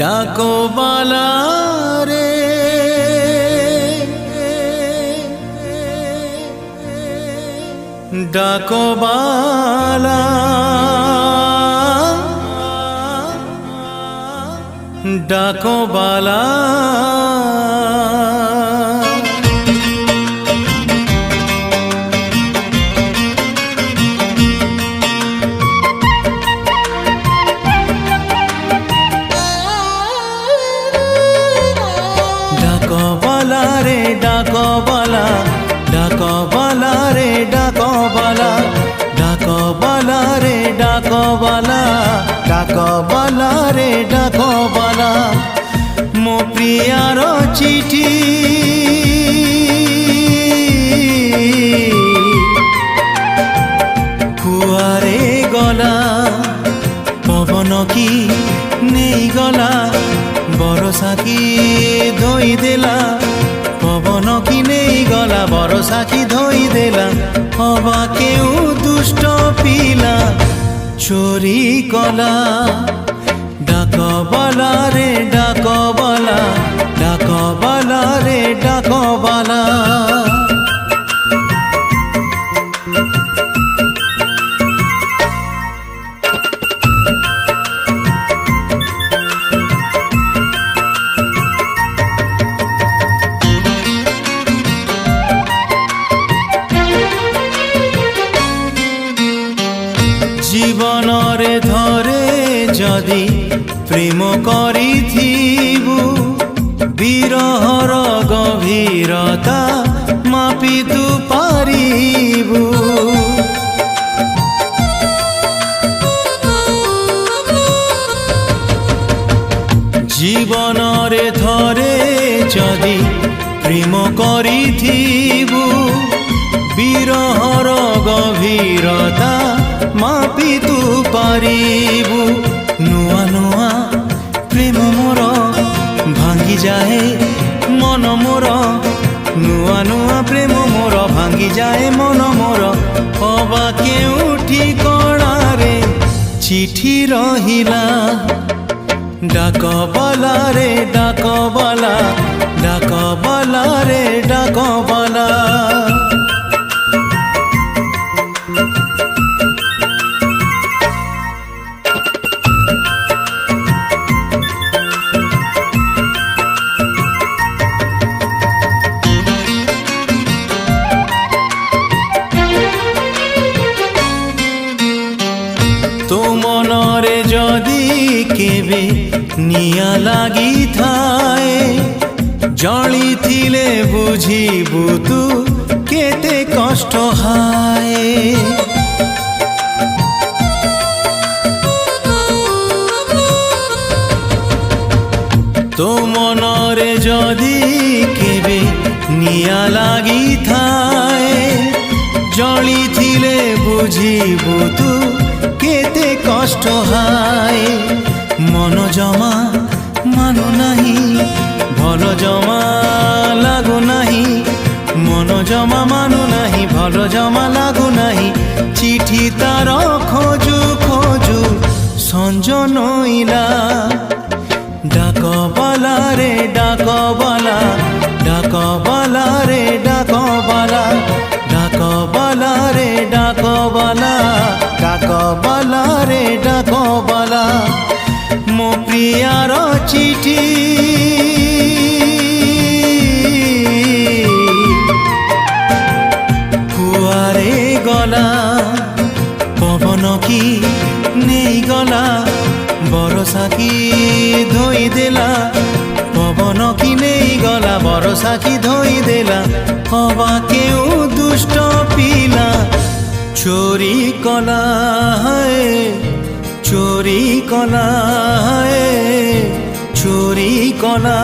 ডাকবালা রে ডাকবালা ডাকবালা ডাকবালা রে ডাকবালা ডাকবালা রে ডাকবালা ডাকবালা রে ডাকবালা ডাকবালা রে ডাকবালা মো প্রিয়ার চিঠি কুয়ারে গলা পবন কি নেই গলা বরষা কি ধোই দেলা পবন কি নেই গলা বরষা কি ধোই দেলা হবা কেউ দুষ্ট পিলা চোরি কলা ডাকবালা রে ডাকবালা ডাকবালা রে ডাকবালা জীবনরে ধরে যদি প্রেম করিথিবু বিরহর গভীরতা মাপি তু পারিবু জীবনরে ধরে যদি প্রেম করিথিবু বিরহর গভীরতা মাপি তু পারিবু নুয়া নুয়া প্রেম মোর ভাঙ্গি যায় মন মোর নুয়া নুয়া প্রেম মোর ভাঙ্গি যায় মন মোর হবা কেউ ঠিকଣାরে চিঠি রহিলা ডাকবালা রে ডাকবালা ডাকবালা রে ডাকবালা তো মনরে যদি কেবে নিয়া লাগি থায়ে জলি থিলে বুঝিবু তু কেতে কষ্ট হায় তো মনরে যদি কেবে নিয়া লাগি থায়ে জলি থিলে বুঝিবু তু কেতে কষ্ট হায় মন জমা মানু নাহি ভাল জমা লাগু নাহি মন জমা মানু নাহি ভাল জমা লাগু নাহি চিঠি তার খোঁজু খোঁজু সঞ্জ নইলা ডাকবালা রে ডাকবালা ডাকবালা রে ডাকবালা ডাকবালা রে ডাকবালা ডাকবালা রে ডাকবালা মো প্রিয়ার চিঠি কুয়ারে গলা পবন কি নেই গলা বরষা কি ধোই দেলা পবন কি নেই গলা বরষা কি ধোই দেলা হবা কেউ দুষ্ট পিলা চোরি কলা চোরি কলা চোরি কলা।